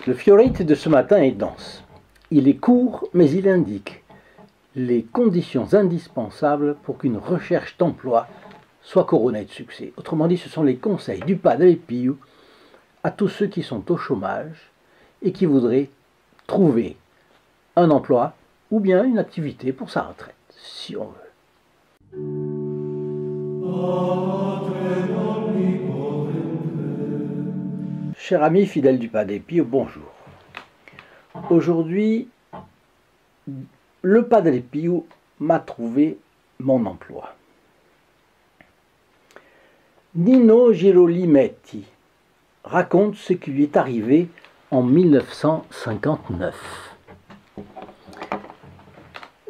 Le Fiorite de ce matin est dense. Il est court, mais il indique les conditions indispensables pour qu'une recherche d'emploi soit couronnée de succès. Autrement dit, ce sont les conseils du Padre Pio à tous ceux qui sont au chômage et qui voudraient trouver un emploi ou bien une activité pour sa retraite, si on veut. Cher ami fidèle du Padre Pio, bonjour. Aujourd'hui, le Padre Pio m'a trouvé mon emploi. Nino Girolimetti raconte ce qui lui est arrivé en 1959.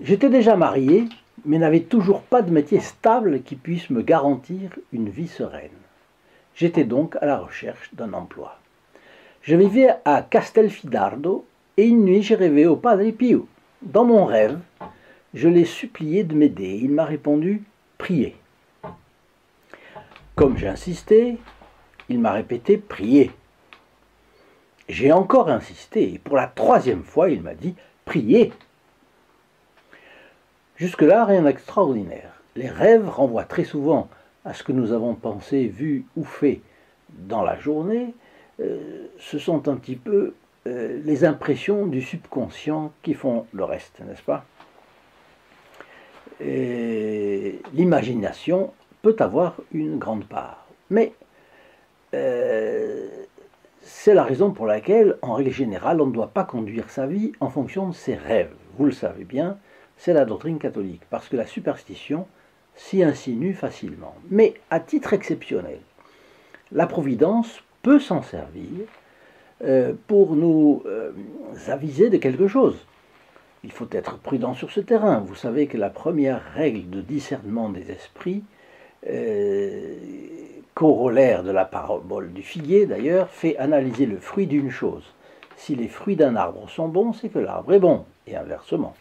J'étais déjà marié, mais n'avais toujours pas de métier stable qui puisse me garantir une vie sereine. J'étais donc à la recherche d'un emploi. Je vivais à Castelfidardo et une nuit j'ai rêvé au Padre Pio. Dans mon rêve, je l'ai supplié de m'aider. Il m'a répondu « Priez ». Comme j'ai insisté, il m'a répété « Priez ». J'ai encore insisté et pour la troisième fois, il m'a dit « Priez ». Jusque-là, rien d'extraordinaire. Les rêves renvoient très souvent à ce que nous avons pensé, vu ou fait dans la journée. Ce sont un petit peu les impressions du subconscient qui font le reste, n'est-ce pas? L'imagination peut avoir une grande part. Mais c'est la raison pour laquelle, en règle générale, on ne doit pas conduire sa vie en fonction de ses rêves. Vous le savez bien, c'est la doctrine catholique, parce que la superstition s'y insinue facilement. Mais à titre exceptionnel, la Providence peut s'en servir pour nous aviser de quelque chose. Il faut être prudent sur ce terrain. Vous savez que la première règle de discernement des esprits, corollaire de la parabole du figuier d'ailleurs, fait analyser le fruit d'une chose. Si les fruits d'un arbre sont bons, c'est que l'arbre est bon, et inversement.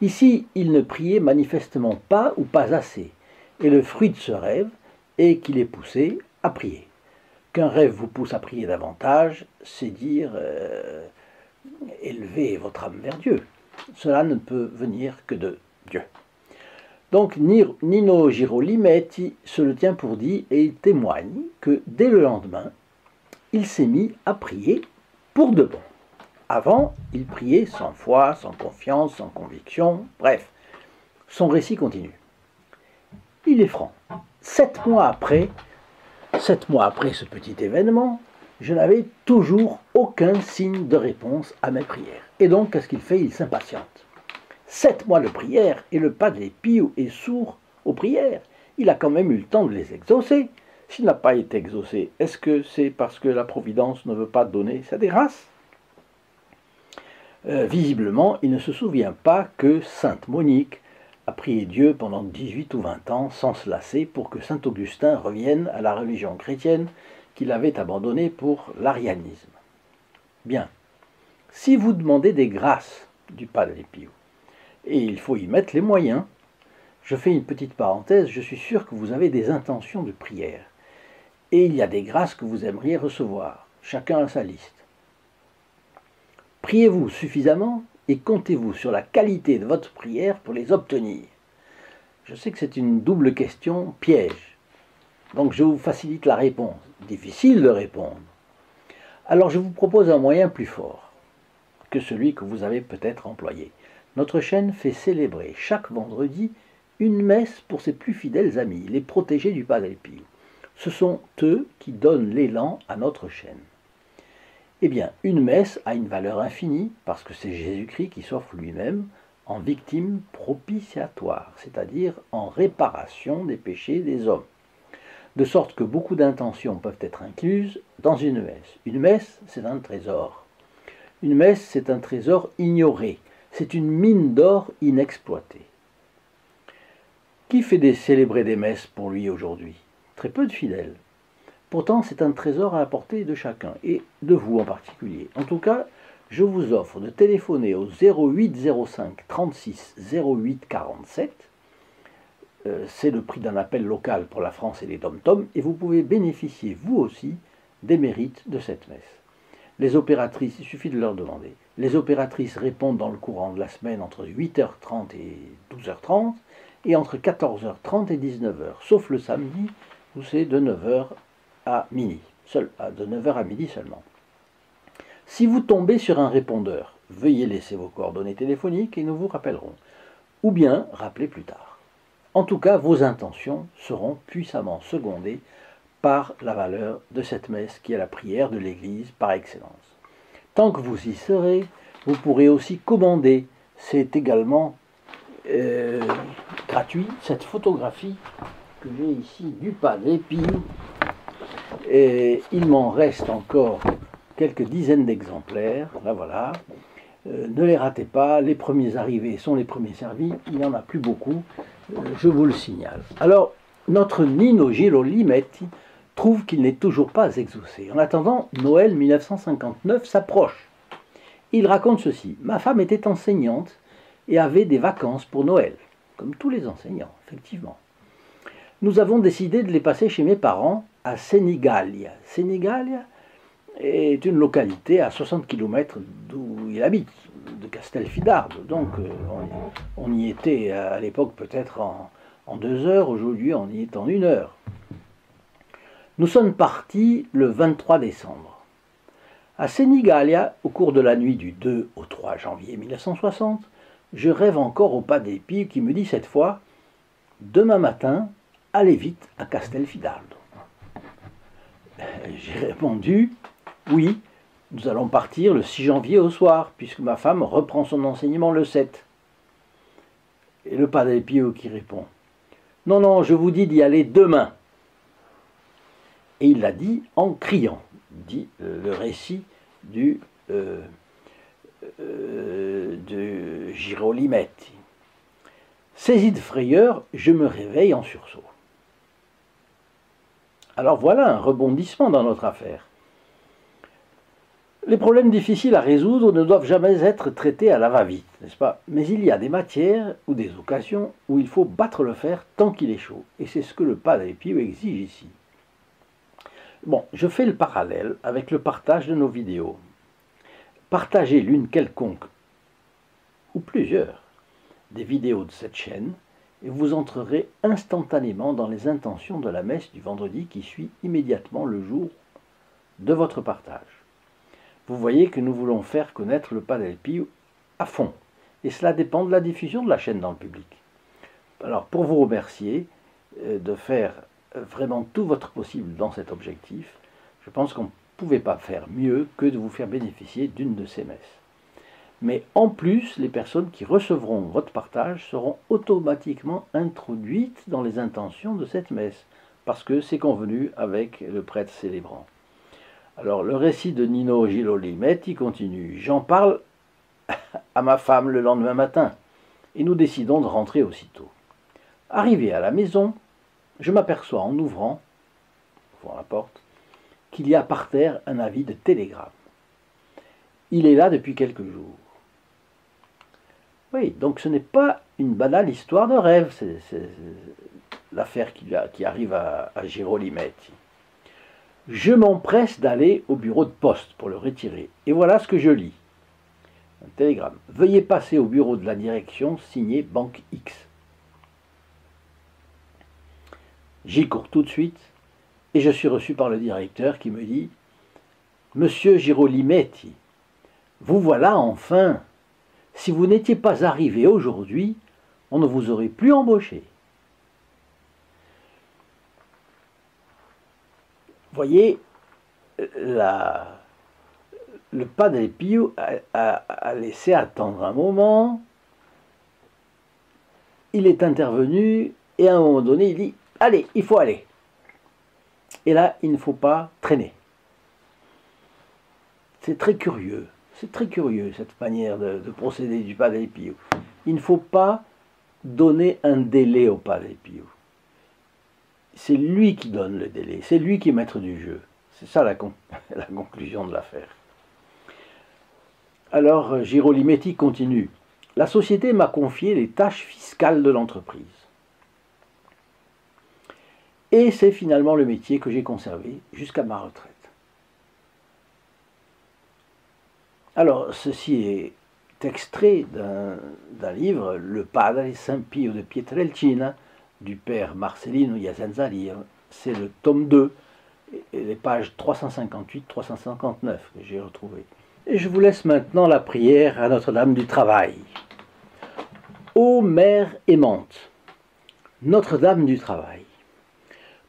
Ici, il ne priait manifestement pas ou pas assez, et le fruit de ce rêve est qu'il est poussé à prier. Qu'un rêve vous pousse à prier davantage, c'est dire élevez votre âme vers Dieu. Cela ne peut venir que de Dieu. Donc Nino Girolimetti se le tient pour dit et il témoigne que dès le lendemain, il s'est mis à prier pour de bon. Avant, il priait sans foi, sans confiance, sans conviction, bref, son récit continue. Il est franc. 7 mois après ce petit événement, je n'avais toujours aucun signe de réponse à mes prières. Et donc, qu'est-ce qu'il fait? Il s'impatiente. 7 mois de prière et le Padre Pio est sourd aux prières. Il a quand même eu le temps de les exaucer. S'il n'a pas été exaucé, est-ce que c'est parce que la Providence ne veut pas donner sa grâce? Visiblement, il ne se souvient pas que Sainte Monique a prié Dieu pendant 18 ou 20 ans sans se lasser pour que Saint Augustin revienne à la religion chrétienne qu'il avait abandonnée pour l'arianisme. Bien, si vous demandez des grâces du Padre Pio, et il faut y mettre les moyens, je fais une petite parenthèse, je suis sûr que vous avez des intentions de prière, et il y a des grâces que vous aimeriez recevoir, chacun a sa liste. Priez-vous suffisamment et comptez-vous sur la qualité de votre prière pour les obtenir? Je sais que c'est une double question piège, donc je vous facilite la réponse. Difficile de répondre. Alors je vous propose un moyen plus fort que celui que vous avez peut-être employé. Notre chaîne fait célébrer chaque vendredi une messe pour ses plus fidèles amis, les protégés du Padre Pio. Ce sont eux qui donnent l'élan à notre chaîne. Eh bien, une messe a une valeur infinie parce que c'est Jésus-Christ qui s'offre lui-même en victime propitiatoire, c'est-à-dire en réparation des péchés des hommes. De sorte que beaucoup d'intentions peuvent être incluses dans une messe. Une messe, c'est un trésor. Une messe, c'est un trésor ignoré. C'est une mine d'or inexploitée. Qui fait célébrer des messes pour lui aujourd'hui? Très peu de fidèles. Pourtant, c'est un trésor à la portée de chacun, et de vous en particulier. En tout cas, je vous offre de téléphoner au 0805 36 08 47. C'est le prix d'un appel local pour la France et les dom-toms, et vous pouvez bénéficier, vous aussi, des mérites de cette messe. Les opératrices, il suffit de leur demander. Les opératrices répondent dans le courant de la semaine entre 8h30 et 12h30 et entre 14h30 et 19h, sauf le samedi où c'est de 9h à midi, de 9h à midi seulement. Si vous tombez sur un répondeur, veuillez laisser vos coordonnées téléphoniques et nous vous rappellerons, ou bien rappelez plus tard. En tout cas, vos intentions seront puissamment secondées par la valeur de cette messe qui est la prière de l'Église par excellence. Tant que vous y serez, vous pourrez aussi commander, c'est également gratuit, cette photographie que j'ai ici du Padre Pio. Et il m'en reste encore quelques dizaines d'exemplaires, là voilà. Ne les ratez pas, les premiers arrivés sont les premiers servis, il n'y en a plus beaucoup, je vous le signale. Alors, notre Nino Girolimetti trouve qu'il n'est toujours pas exaucé. En attendant, Noël 1959 s'approche. Il raconte ceci: ma femme était enseignante et avait des vacances pour Noël, comme tous les enseignants, effectivement. Nous avons décidé de les passer chez mes parents à Senigallia. Senigallia est une localité à 60 km d'où il habite, de Castelfidardo. Donc on y était à l'époque peut-être en 2 heures, aujourd'hui on y est en 1 heure. Nous sommes partis le 23 décembre. À Senigallia, au cours de la nuit du 2 au 3 janvier 1960, je rêve encore au Padre Pio qui me dit cette fois « Demain matin, allez vite à Castelfidardo ». J'ai répondu « Oui, nous allons partir le 6 janvier au soir, puisque ma femme reprend son enseignement le 7. » Et le Padre Pio qui répond « Non, non, je vous dis d'y aller demain. » Et il l'a dit en criant, dit le récit de Girolimetti. Saisi de frayeur, je me réveille en sursaut. Alors voilà un rebondissement dans notre affaire. Les problèmes difficiles à résoudre ne doivent jamais être traités à la va-vite, n'est-ce pas? Mais il y a des matières ou des occasions où il faut battre le fer tant qu'il est chaud. Et c'est ce que le Padre Pio exige ici. Bon, je fais le parallèle avec le partage de nos vidéos. Partagez l'une quelconque, ou plusieurs, des vidéos de cette chaîne, et vous entrerez instantanément dans les intentions de la messe du vendredi qui suit immédiatement le jour de votre partage. Vous voyez que nous voulons faire connaître le Padre Pio à fond, et cela dépend de la diffusion de la chaîne dans le public. Alors, pour vous remercier de faire vraiment tout votre possible dans cet objectif, je pense qu'on ne pouvait pas faire mieux que de vous faire bénéficier d'une de ces messes. Mais en plus, les personnes qui recevront votre partage seront automatiquement introduites dans les intentions de cette messe, parce que c'est convenu avec le prêtre célébrant. Alors, le récit de Nino Girolimetti continue. J'en parle à ma femme le lendemain matin, et nous décidons de rentrer aussitôt. Arrivé à la maison, je m'aperçois en ouvrant la porte qu'il y a par terre un avis de télégramme. Il est là depuis quelques jours. Oui, donc ce n'est pas une banale histoire de rêve, c'est l'affaire qui arrive à Girolimetti. Je m'empresse d'aller au bureau de poste pour le retirer. Et voilà ce que je lis. Un télégramme. Veuillez passer au bureau de la direction signé Banque X. J'y cours tout de suite et je suis reçu par le directeur qui me dit « Monsieur Girolimetti, vous voilà enfin. Si vous n'étiez pas arrivé aujourd'hui, on ne vous aurait plus embauché. » Voyez, le Padre Pio a laissé attendre un moment, il est intervenu et à un moment donné il dit « Allez, il faut aller ». Et là, il ne faut pas traîner. C'est très curieux cette manière de procéder du Padre Pio. Il ne faut pas donner un délai au Padre Pio. C'est lui qui donne le délai, c'est lui qui est maître du jeu. C'est ça la conclusion de l'affaire. Alors, Girolimetti continue. La société m'a confié les tâches fiscales de l'entreprise. Et c'est finalement le métier que j'ai conservé jusqu'à ma retraite. Alors, ceci est extrait d'un livre, Le Padre San Pio de Pietrelcina, du père Marcelino Iasenzali. C'est le tome 2, et les pages 358-359 que j'ai retrouvées. Et je vous laisse maintenant la prière à Notre-Dame du Travail. Ô Mère aimante, Notre-Dame du Travail,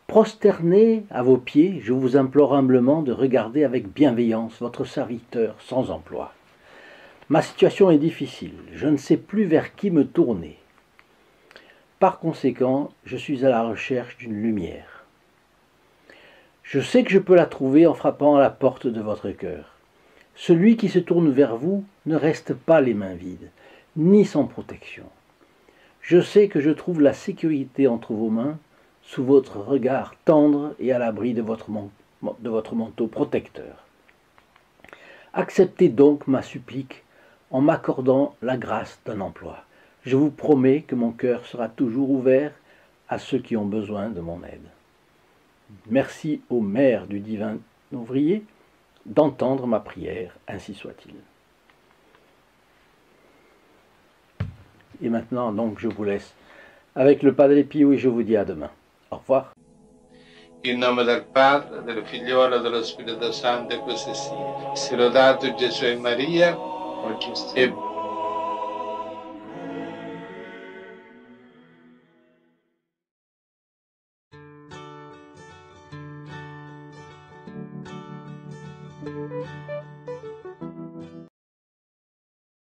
prosterné à vos pieds, je vous implore humblement de regarder avec bienveillance votre serviteur sans emploi. Ma situation est difficile, je ne sais plus vers qui me tourner. Par conséquent, je suis à la recherche d'une lumière. Je sais que je peux la trouver en frappant à la porte de votre cœur. Celui qui se tourne vers vous ne reste pas les mains vides, ni sans protection. Je sais que je trouve la sécurité entre vos mains, sous votre regard tendre et à l'abri de votre manteau protecteur. Acceptez donc ma supplique en m'accordant la grâce d'un emploi. Je vous promets que mon cœur sera toujours ouvert à ceux qui ont besoin de mon aide. Merci ô Mère du divin ouvrier d'entendre ma prière, ainsi soit-il. Et maintenant, donc, je vous laisse avec le Padre Pio et je vous dis à demain. Au revoir. In nome del Padre, del Figliolo e dello Spirito Santo, e così sia. Sia lodato Gesù e Maria, e